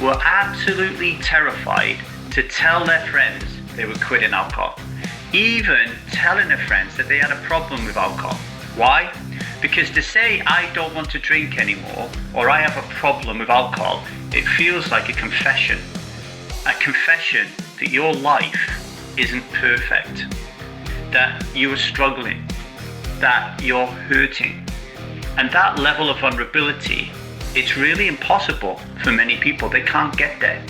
were absolutely terrified to tell their friends they were quitting alcohol, even telling their friends that they had a problem with alcohol. Why? Because to say, I don't want to drink anymore, or I have a problem with alcohol, it feels like a confession that your life isn't perfect, that you are struggling, that you're hurting. And that level of vulnerability, it's really impossible for many people. They can't get there.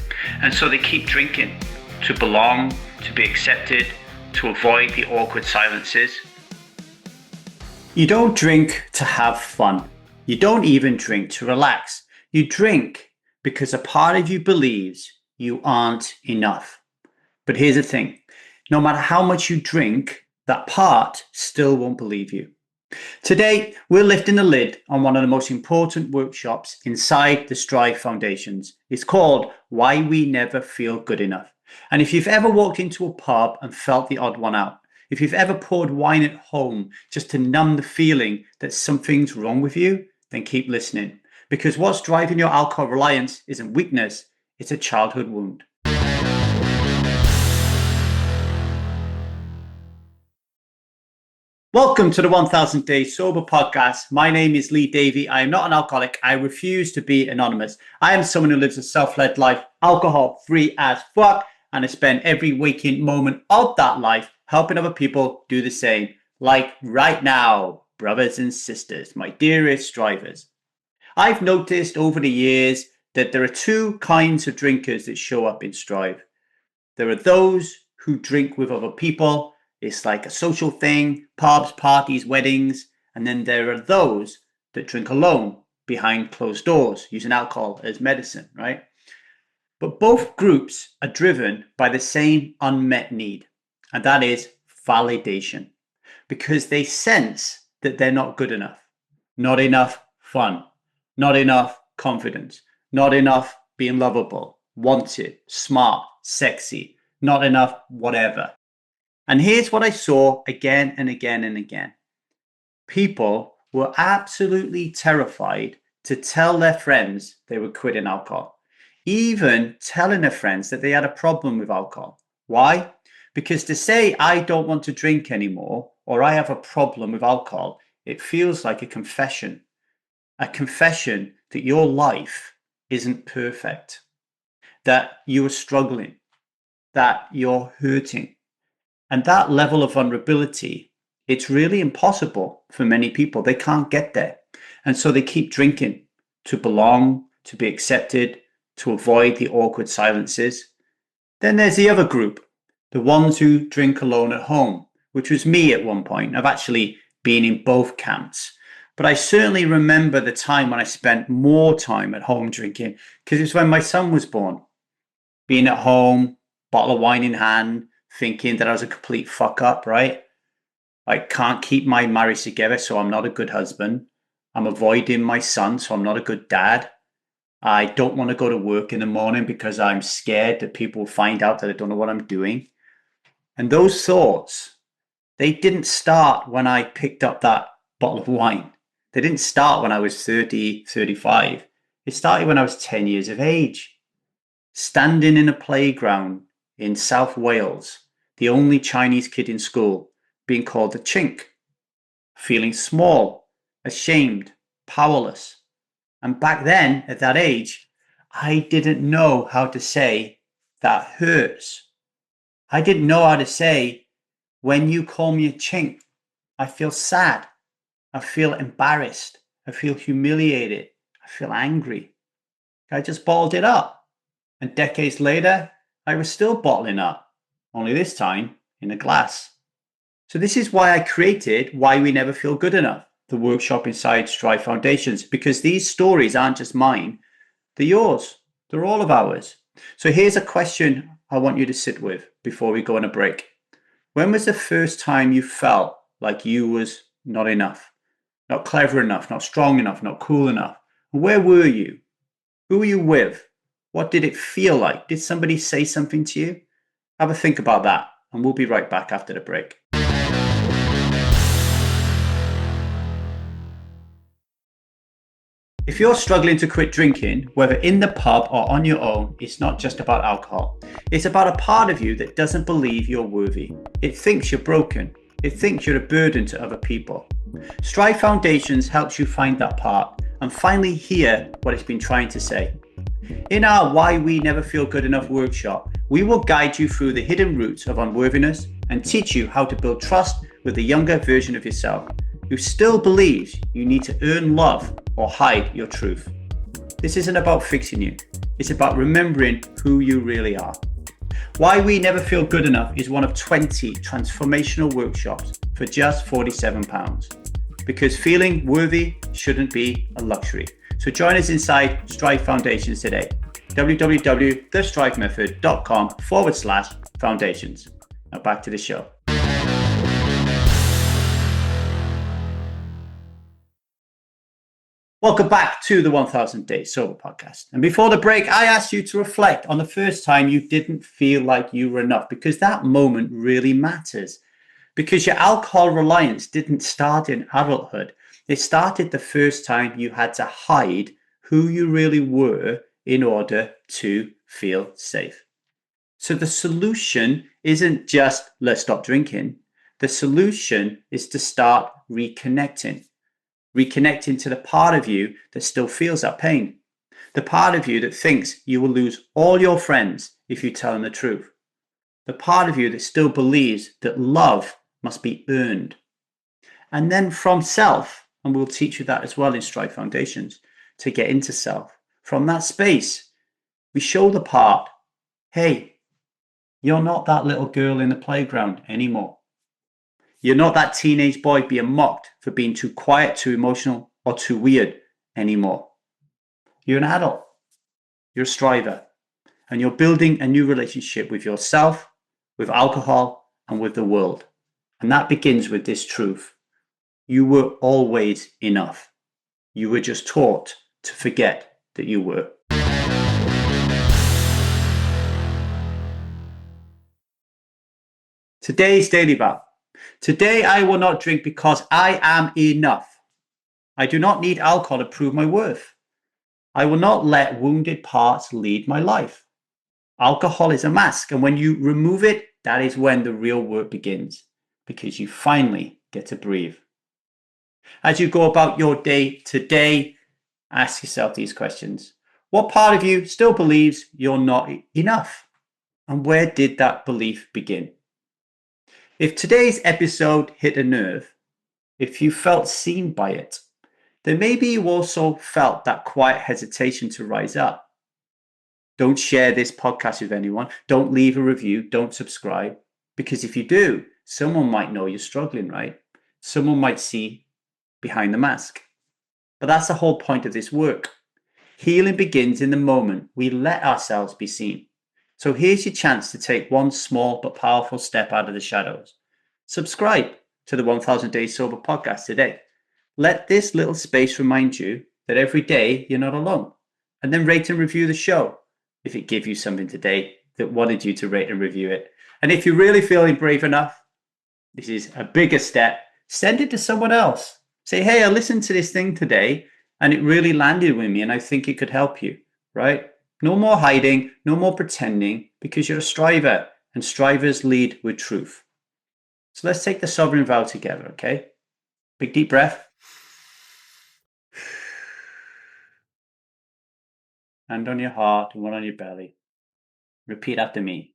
And so they keep drinking to belong, to be accepted, to avoid the awkward silences. You don't drink to have fun. You don't even drink to relax. You drink because a part of you believes you aren't enough. But here's the thing, no matter how much you drink, that part still won't believe you. Today, we're lifting the lid on one of the most important workshops inside the Strive Foundations. It's called Why We Never Feel Good Enough. And if you've ever walked into a pub and felt the odd one out, if you've ever poured wine at home just to numb the feeling that something's wrong with you, then keep listening. Because what's driving your alcohol reliance isn't weakness, it's a childhood wound. Welcome to the 1000 Days Sober podcast. My name is Lee Davy. I am not an alcoholic. I refuse to be anonymous. I am someone who lives a self-led life, alcohol-free as fuck, and I spend every waking moment of that life helping other people do the same. Like right now, brothers and sisters, my dearest strivers. I've noticed over the years that there are two kinds of drinkers that show up in Strive. There are those who drink with other people. It's like a social thing, pubs, parties, weddings. And then there are those that drink alone behind closed doors, using alcohol as medicine, right? But both groups are driven by the same unmet need, and that is validation, because they sense that they're not good enough, not enough fun, not enough confidence, not enough being lovable, wanted, smart, sexy, not enough whatever. And here's what I saw again and again and again. People were absolutely terrified to tell their friends they were quitting alcohol, even telling their friends that they had a problem with alcohol. Why? Because to say, I don't want to drink anymore, or I have a problem with alcohol, it feels like a confession that your life isn't perfect, that you are struggling, that you're hurting. And that level of vulnerability, it's really impossible for many people. They can't get there. And so they keep drinking to belong, to be accepted, to avoid the awkward silences. Then there's the other group, the ones who drink alone at home, which was me at one point. I've actually been in both camps. But I certainly remember the time when I spent more time at home drinking, because it was when my son was born. Being at home, bottle of wine in hand, thinking that I was a complete fuck up, right? I can't keep my marriage together, so I'm not a good husband. I'm avoiding my son, so I'm not a good dad. I don't want to go to work in the morning because I'm scared that people will find out that I don't know what I'm doing. And those thoughts, they didn't start when I picked up that bottle of wine. They didn't start when I was 30, 35. It started when I was 10 years of age. Standing in a playground in South Wales, the only Chinese kid in school, being called a chink, feeling small, ashamed, powerless. And back then, at that age, I didn't know how to say, that hurts. I didn't know how to say, when you call me a chink, I feel sad. I feel embarrassed. I feel humiliated. I feel angry. I just bottled it up. And decades later, I was still bottling up, only this time in a glass. So this is why I created Why We Never Feel Good Enough, the workshop inside Strive Foundations, because these stories aren't just mine, they're yours. They're all of ours. So here's a question I want you to sit with before we go on a break. When was the first time you felt like you was not enough, not clever enough, not strong enough, not cool enough? Where were you? Who were you with? What did it feel like? Did somebody say something to you? Have a think about that, and we'll be right back after the break. If you're struggling to quit drinking, whether in the pub or on your own, it's not just about alcohol. It's about a part of you that doesn't believe you're worthy. It thinks you're broken. It thinks you're a burden to other people. Strive Foundations helps you find that part and finally hear what it's been trying to say. In our Why We Never Feel Good Enough workshop, we will guide you through the hidden roots of unworthiness and teach you how to build trust with the younger version of yourself who still believes you need to earn love or hide your truth. This isn't about fixing you. It's about remembering who you really are. Why We Never Feel Good Enough is one of 20 transformational workshops for just £47. Because feeling worthy shouldn't be a luxury. So join us inside Strive Foundations today. www.thestrivemethod.com/foundations. Now back to the show. Welcome back to the 1000 Days Sober podcast. And before the break, I asked you to reflect on the first time you didn't feel like you were enough, because that moment really matters. Because your alcohol reliance didn't start in adulthood. It started the first time you had to hide who you really were in order to feel safe. So the solution isn't just let's stop drinking. The solution is to start reconnecting to the part of you that still feels that pain. The part of you that thinks you will lose all your friends if you tell them the truth. The part of you that still believes that love must be earned. And then from self, and we'll teach you that as well in Strive Foundations, to get into self. From that space, we show the part, hey, you're not that little girl in the playground anymore. You're not that teenage boy being mocked for being too quiet, too emotional, or too weird anymore. You're an adult. You're a striver. And you're building a new relationship with yourself, with alcohol, and with the world. And that begins with this truth. You were always enough. You were just taught to forget that you were. Today's daily vow. Today I will not drink because I am enough. I do not need alcohol to prove my worth. I will not let wounded parts lead my life. Alcohol is a mask, and when you remove it, that is when the real work begins, because you finally get to breathe. As you go about your day today, ask yourself these questions. What part of you still believes you're not enough? And where did that belief begin? If today's episode hit a nerve, if you felt seen by it, then maybe you also felt that quiet hesitation to rise up. Don't share this podcast with anyone. Don't leave a review. Don't subscribe. Because if you do, someone might know you're struggling, right? Someone might see behind the mask. But that's the whole point of this work. Healing begins in the moment we let ourselves be seen. So here's your chance to take one small but powerful step out of the shadows. Subscribe to the 1000 Days Sober podcast today. Let this little space remind you that every day you're not alone. And then rate and review the show if it gave you something today that wanted you to rate and review it. And if you're really feeling brave enough, this is a bigger step. Send it to someone else. Say, hey, I listened to this thing today and it really landed with me and I think it could help you, right? No more hiding, no more pretending, because you're a striver and strivers lead with truth. So let's take the sovereign vow together, okay? Big deep breath. Hand on your heart and one on your belly. Repeat after me.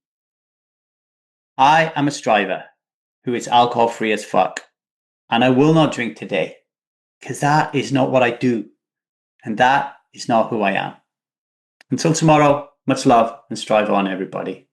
I am a striver who is alcohol free as fuck. And I will not drink today, because that is not what I do. And that is not who I am. Until tomorrow, much love and strive on, everybody.